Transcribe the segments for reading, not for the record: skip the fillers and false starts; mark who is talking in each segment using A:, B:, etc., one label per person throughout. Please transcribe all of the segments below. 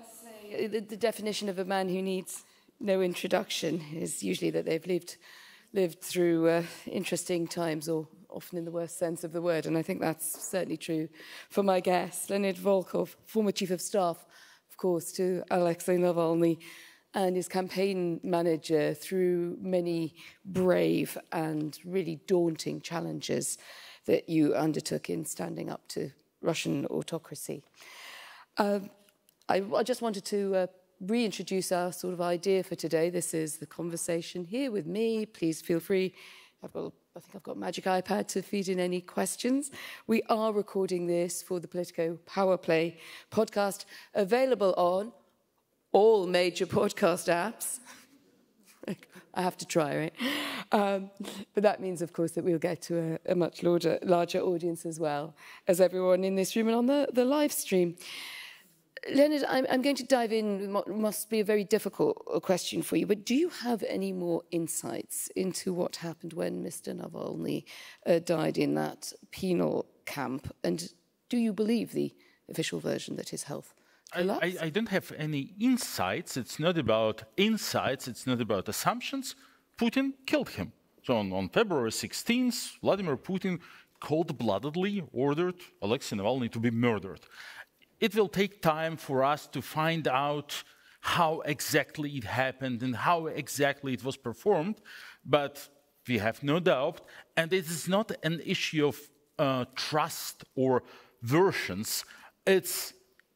A: say the definition of a man who needs no introduction is usually that they've lived through interesting times, or often in the worst sense of the word. And I think that's certainly true for my guest, Leonid Volkov, former chief of staff, of course, to Alexei Navalny, and his campaign manager through many brave and really daunting challenges that you undertook in standing up to Russian autocracy. I just wanted to reintroduce our sort of idea for today. This is the conversation here with me. Please feel free. I think I've got a magic iPad to feed in any questions. We are recording this for the Politico Power Play podcast, available on all major podcast apps. I have to try, right? But that means, of course, that we'll get to a much larger audience as well as everyone in this room and on the live stream. Leonid, I'm going to dive in. What must be a very difficult question for you, but do you have any more insights into what happened when Mr. Navalny died in that penal camp? And do you believe the official version that his health collapsed?
B: I don't have any insights. It's not about insights. It's not about assumptions. Putin killed him. So on February 16th, Vladimir Putin cold-bloodedly ordered Alexei Navalny to be murdered. It will take time for us to find out how exactly it happened and how exactly it was performed, but we have no doubt, and it is not an issue of trust or versions. It's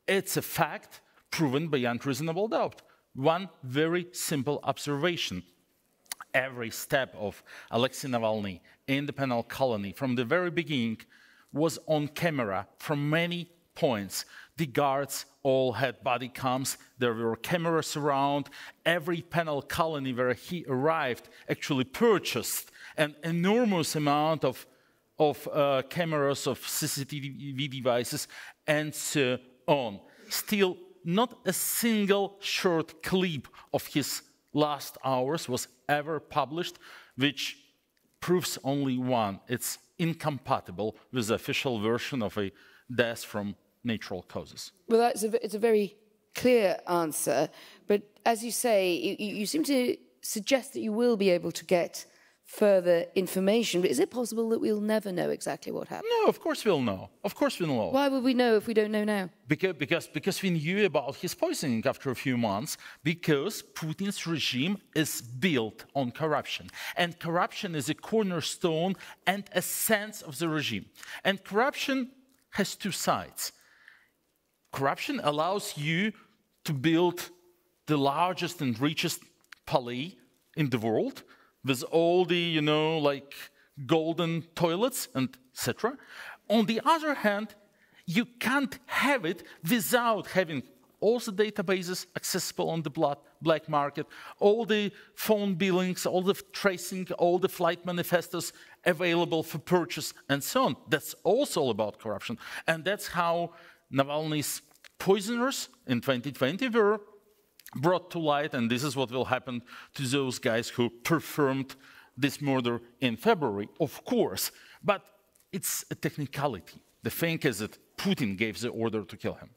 B: a fact proven beyond reasonable doubt. One very simple observation. Every step of Alexei Navalny in the penal colony from the very beginning was on camera from many points. The guards all had body cams. There were cameras around. Every penal colony where he arrived actually purchased an enormous amount of cameras, of CCTV devices, and so on. Still, not a single short clip of his last hours was ever published, which proves only one. It's incompatible with the official version of a death from natural causes.
A: Well, it's a very clear answer, but as you say, you seem to suggest that you will be able to get further information, but is it possible that we'll never know exactly what happened?
B: No, of course we'll know. Of course we'll know.
A: Why would we know if we don't know now?
B: Because we knew about his poisoning after a few months, because Putin's regime is built on corruption. And corruption is a cornerstone and a sense of the regime. And corruption has two sides. Corruption allows you to build the largest and richest palais in the world with all the, like golden toilets and etc. On the other hand, you can't have it without having all the databases accessible on the black market, all the phone billings, all the tracing, all the flight manifestos available for purchase, and so on. That's also about corruption. And that's how Navalny's poisoners in 2020 were brought to light, and this is what will happen to those guys who performed this murder in February, of course. But it's a technicality. The thing is that Putin gave the order to kill him.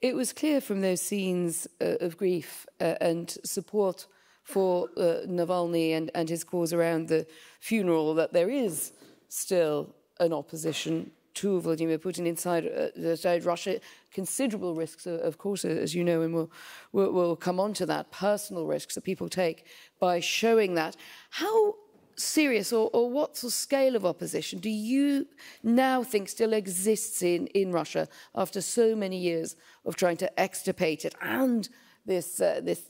A: It was clear from those scenes of grief and support for Navalny and his cause around the funeral that there is still an opposition to Vladimir Putin inside Russia. Considerable risks, of course, as you know, and we'll come on to that, personal risks that people take by showing that. How serious or what sort of scale of opposition do you now think still exists in Russia after so many years of trying to extirpate it and this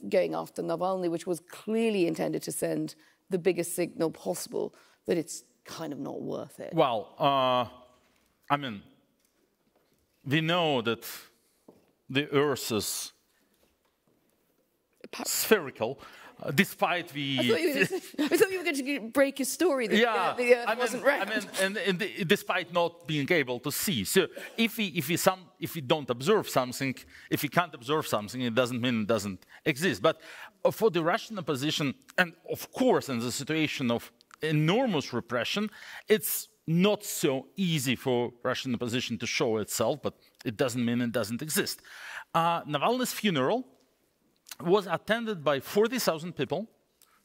A: going after Navalny, which was clearly intended to send the biggest signal possible that it's kind of not worth it?
B: Well, we know that the Earth is spherical, despite the...
A: I thought you were going to break a story that the Earth wasn't round.
B: And despite not being able to see. So if we don't observe something, if we can't observe something, it doesn't mean it doesn't exist. But for the Russian opposition, and of course in the situation of enormous repression, it's not so easy for Russian opposition to show itself, but it doesn't mean it doesn't exist. Navalny's funeral was attended by 40,000 people,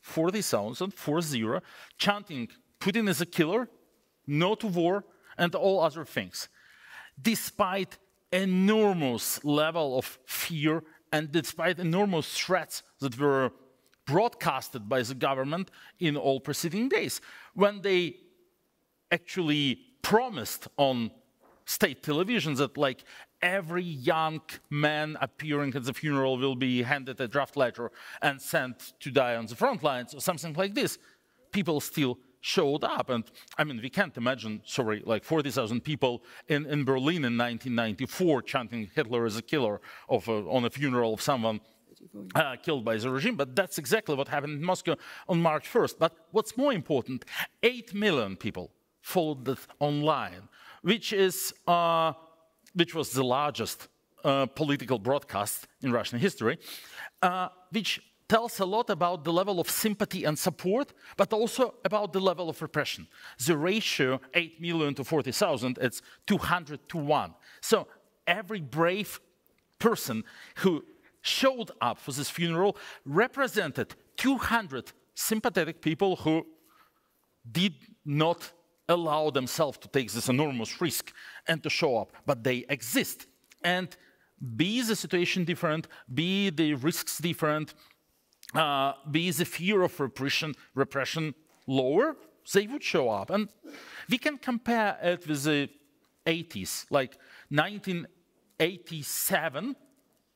B: 40,000, 40, chanting, Putin is a killer, no to war, and all other things. Despite enormous level of fear and despite enormous threats that were broadcasted by the government in all preceding days, when they actually promised on state television that like every young man appearing at the funeral will be handed a draft letter and sent to die on the front lines or something like this, people still showed up. And I mean, we can't imagine, sorry, like 40,000 people in Berlin in 1994 chanting Hitler is a killer on a funeral of someone killed by the regime, but that's exactly what happened in Moscow on March 1st. But what's more important, 8 million people followed it online, which was the largest political broadcast in Russian history, which tells a lot about the level of sympathy and support, but also about the level of repression. The ratio, 8 million to 40,000, it's 200 to 1. So every brave person who showed up for this funeral represented 200 sympathetic people who did not allow themselves to take this enormous risk and to show up, but they exist. And be the situation different, be the risks different, be the fear of repression lower, they would show up. And we can compare it with the 80s, like 1987,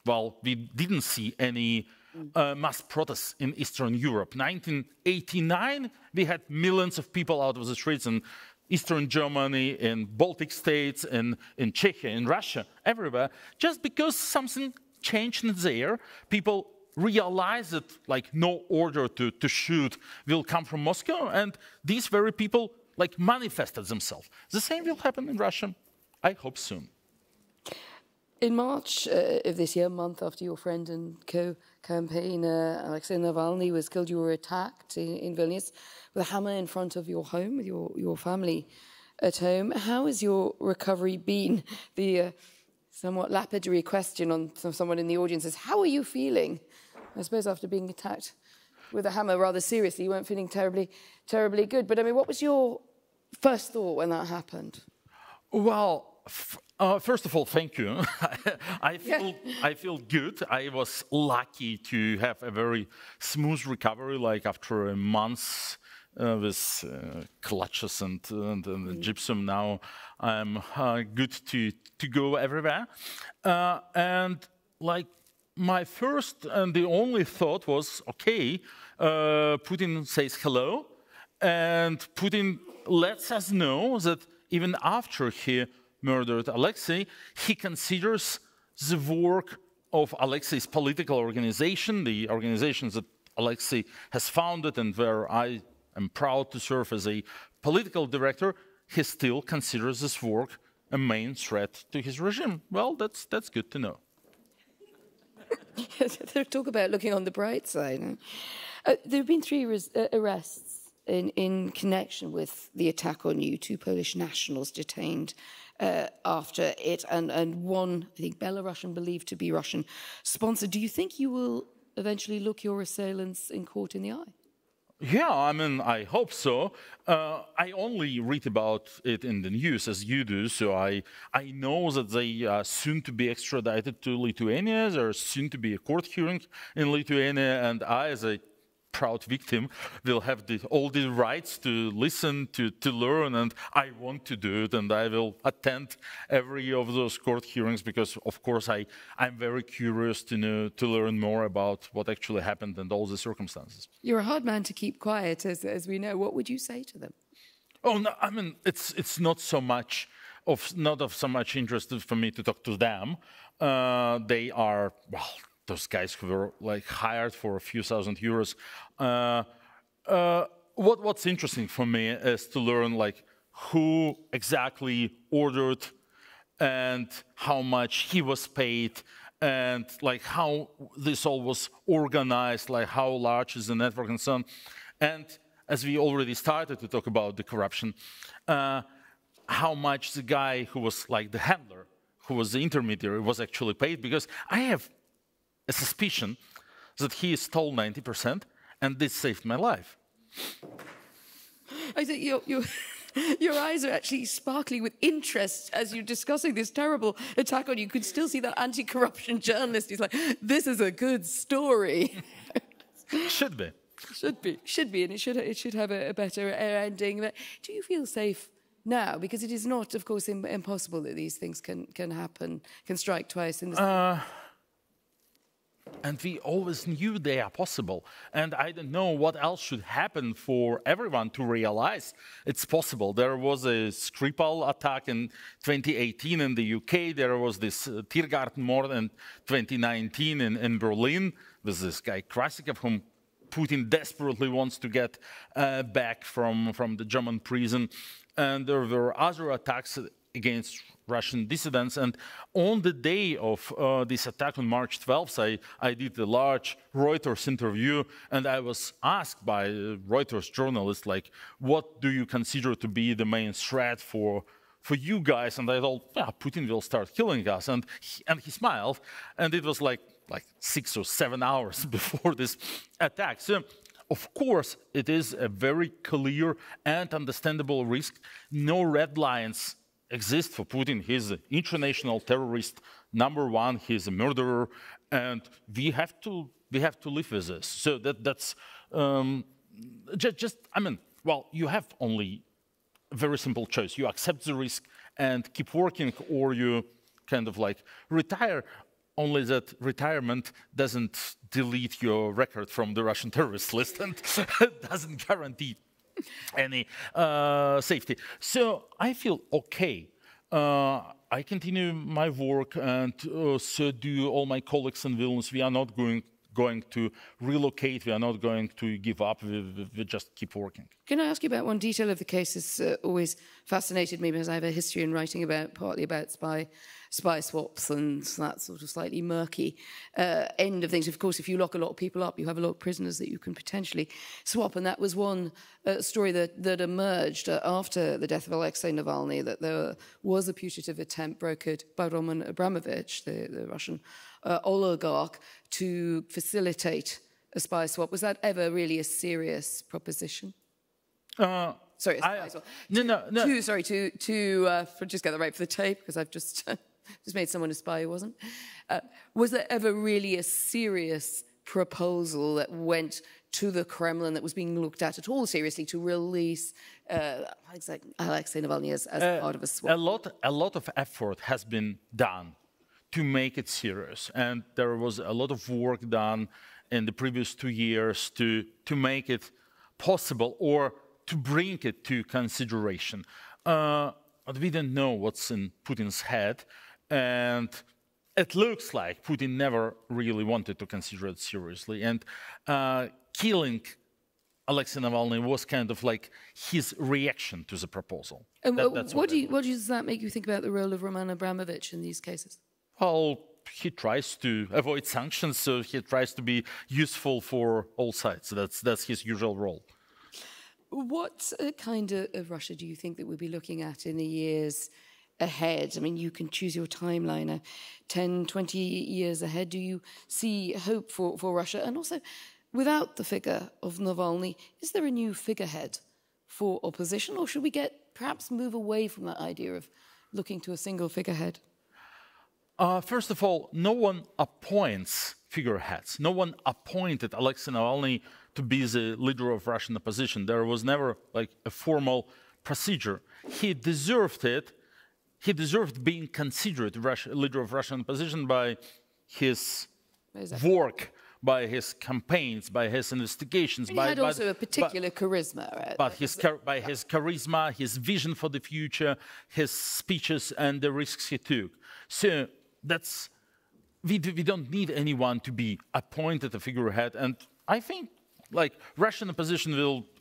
B: well, we didn't see any mass protests in Eastern Europe. 1989, we had millions of people out of the streets in Eastern Germany, in Baltic states, in Czechia, in Russia, everywhere, just because something changed in there. People realized that like no order to shoot will come from Moscow, and these very people like manifested themselves. The same will happen in Russia, I hope soon.
A: In March of this year, a month after your friend and co-campaigner Alexei Navalny was killed, you were attacked in Vilnius with a hammer in front of your home, with your family at home. How has your recovery been? The somewhat lapidary question from someone in the audience is, how are you feeling? I suppose after being attacked with a hammer rather seriously, you weren't feeling terribly good. But I mean, what was your first thought when that happened?
B: Well, first of all, thank you. I feel good. I was lucky to have a very smooth recovery, like after a month with clutches and gypsum. Now I'm good to go everywhere. And like my first and the only thought was, okay, Putin says hello, and Putin lets us know that even after he murdered Alexei, he considers the work of Alexei's political organization, the organizations that Alexei has founded and where I am proud to serve as a political director, he still considers this work a main threat to his regime. Well, that's good to know.
A: Talk about looking on the bright side. There have been 3 arrests in connection with the attack on you, 2 Polish nationals detained after it, and one, I think, Belarusian, believed to be Russian sponsored. Do you think you will eventually look your assailants in court in the eye?
B: Yeah, I mean, I hope so. I only read about it in the news as you do, so I know that they are soon to be extradited to Lithuania. There's soon to be a court hearing in Lithuania, and I, as a proud victim, will have all the rights to listen, to learn, and I want to do it, and I will attend every of those court hearings because, of course, I'm very curious to learn more about what actually happened and all the circumstances.
A: You're a hard man to keep quiet, as we know. What would you say to them?
B: Oh, no, I mean, it's not of so much interest for me to talk to them. They are, well, those guys who were like hired for a few thousand euros. What's interesting for me is to learn like who exactly ordered and how much he was paid and like how this all was organized, like how large is the network and so on. And as we already started to talk about the corruption, how much the guy who was like the handler, who was the intermediary, was actually paid, because I have a suspicion that he stole 90%, and this saved my life.
A: I think your eyes are actually sparkling with interest as you're discussing this terrible attack on you. You could still see that anti-corruption journalist who's like, this is a good story.
B: Should be.
A: Should be, and it should have a better ending. But do you feel safe now? Because it is not, of course, impossible that these things can happen, can strike twice in the.
B: And we always knew they are possible. And I don't know what else should happen for everyone to realize it's possible. There was a Skripal attack in 2018 in the UK. There was this Tiergarten mord in 2019 in Berlin. There's this guy Krasikov, whom Putin desperately wants to get back from the German prison. And there were other attacks against Russian dissidents. And on the day of this attack on March 12th, I did a large Reuters interview, and I was asked by a Reuters journalist, like, what do you consider to be the main threat for you guys? And I thought, yeah, Putin will start killing us. And he smiled, and it was like 6 or 7 hours before this attack. So, of course, it is a very clear and understandable risk. No red lines exist for Putin. He's an international terrorist, #1. He's a murderer, and we have to live with this. So that's just. I mean, well, you have only a very simple choice: you accept the risk and keep working, or you kind of like retire. Only that retirement doesn't delete your record from the Russian terrorist list and doesn't guarantee any safety. So I feel okay. I continue my work, and so do all my colleagues in Vilnius. We are not going to relocate. We are not going to give up. We just keep working.
A: Can I ask you about one detail of the case that's always fascinated me, because I have a history in writing partly about spy swaps and that sort of slightly murky end of things. Of course, if you lock a lot of people up, you have a lot of prisoners that you can potentially swap. And that was one story that emerged after the death of Alexei Navalny, that there was a putative attempt brokered by Roman Abramovich, the Russian oligarch, to facilitate a spy swap. Was that ever really a serious proposition? Sorry, a spy swap.
B: No.
A: To just get that right for the tape, because I've just made someone a spy who wasn't. Was there ever really a serious proposal that went to the Kremlin that was being looked at all seriously to release Alexei Navalny as part of a swap?
B: A lot of effort has been done to make it serious, and there was a lot of work done in the previous 2 years to make it possible, or to bring it to consideration. But we don't know what's in Putin's head, and it looks like Putin never really wanted to consider it seriously. And killing Alexei Navalny was kind of like his reaction to the proposal.
A: And what does that make you think about the role of Roman Abramovich in these cases?
B: Well, he tries to avoid sanctions, so he tries to be useful for all sides. That's his usual role.
A: What kind of Russia do you think that we'll be looking at in the years ahead? I mean, you can choose your timeline, 10, 20 years ahead. Do you see hope for Russia? And also, without the figure of Navalny, is there a new figurehead for opposition? Or should we perhaps move away from that idea of looking to a single figurehead?
B: First of all, no one appoints figureheads. No one appointed Alexei Navalny to be the leader of Russian opposition. There was never like a formal procedure. He deserved it. He deserved being considered leader of Russian opposition by his work, by his campaigns, by his investigations.
A: He had also a particular charisma, right?
B: But by his charisma, his vision for the future, his speeches, and the risks he took. So we don't need anyone to be appointed a figurehead. And I think like Russian opposition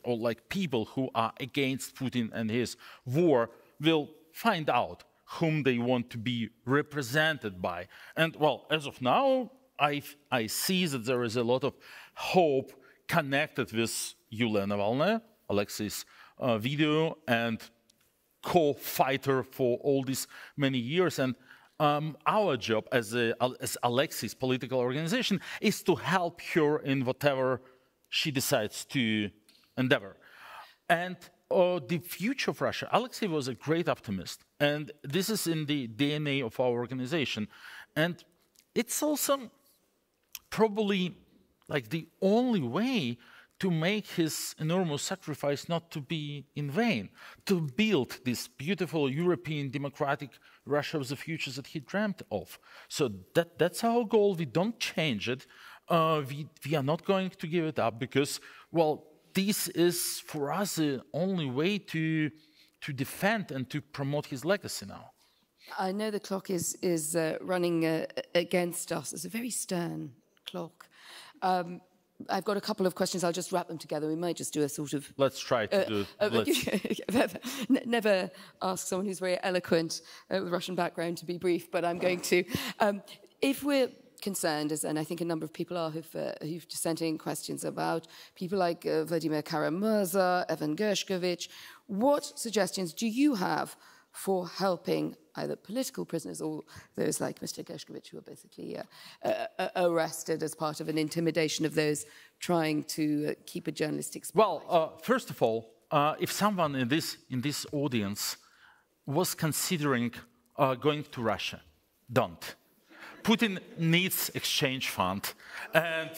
B: or like people who are against Putin and his war will find out whom they want to be represented by. And well, as of now, I see that there is a lot of hope connected with Yulia Navalny, Alexei's video, and co-fighter for all these many years. And our job as Alexi's political organization is to help her in whatever she decides to endeavor. And the future of Russia, Alexei was a great optimist, and this is in the DNA of our organization. And it's also probably like the only way to make his enormous sacrifice not to be in vain, to build this beautiful European democratic Russia of the future that he dreamt of. So that's our goal. We don't change it. We are not going to give it up because, well, this is for us the only way to defend and to promote his legacy now.
A: I know the clock is running against us. It's a very stern clock. I've got a couple of questions. I'll just wrap them together. We might just do a sort of...
B: Let's try to do it.
A: Never ask someone who's very eloquent with Russian background to be brief, but I'm going to. If we're concerned, and I think a number of people are who've sent in questions about people like Vladimir Kara-Murza, Evan Gershkovich, what suggestions do you have for helping either political prisoners or those like Mr. Gershkovich, who were basically arrested as part of an intimidation of those trying to keep a journalistic spotlight?
B: Well, first of all, if someone in this audience was considering going to Russia, don't. Putin needs exchange fund, and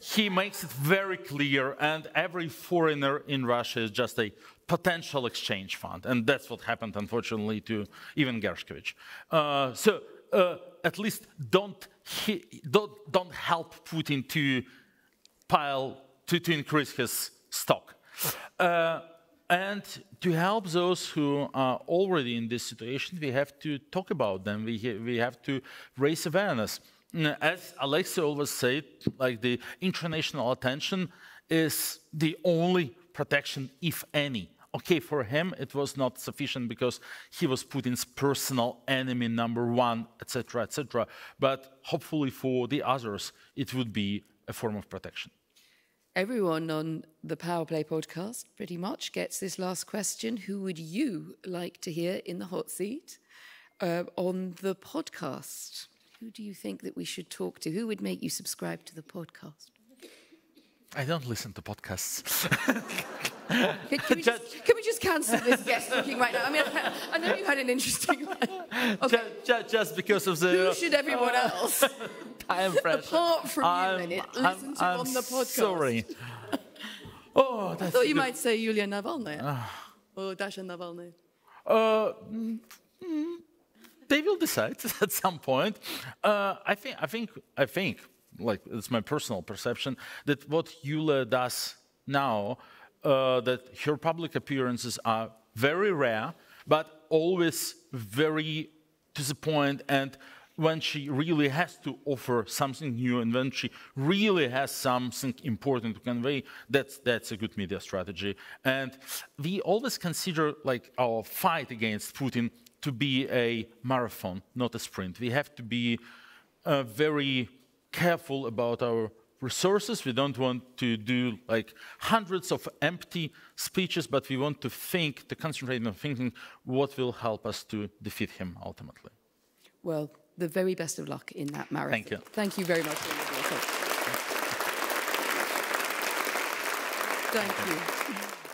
B: he makes it very clear, and every foreigner in Russia is just a potential exchange fund, and that's what happened, unfortunately, to even Gershkovich. So at least don't help Putin to increase his stock. And to help those who are already in this situation, we have to talk about them. We have to raise awareness. As Alexei always said, like the international attention is the only protection, if any. Okay, for him it was not sufficient because he was Putin's personal enemy #1, etc., etc. But hopefully for the others, it would be a form of protection.
A: Everyone on the Power Play podcast pretty much gets this last question. Who would you like to hear in the hot seat on the podcast? Who do you think that we should talk to? Who would make you subscribe to the podcast?
B: I don't listen to podcasts.
A: Can we just cancel this guest booking right now? I mean, I know you had an interesting one. Okay.
B: Just because of the...
A: Who should everyone else, apart from you, Leonid, listen to on the podcast?
B: Sorry.
A: I thought you might say Yulia Navalnaya or Dasha Navalny.
B: They will decide at some point. I think, like it's my personal perception, that what Yulia does now, that her public appearances are very rare, but always very to the point, and when she really has to offer something new and when she really has something important to convey, that's a good media strategy. And we always consider like our fight against Putin to be a marathon, not a sprint. We have to be very careful about our resources. We don't want to do like hundreds of empty speeches, but we want to concentrate on thinking what will help us to defeat him ultimately.
A: Well, the very best of luck in that marathon.
B: Thank you.
A: Thank you very much. Thank you.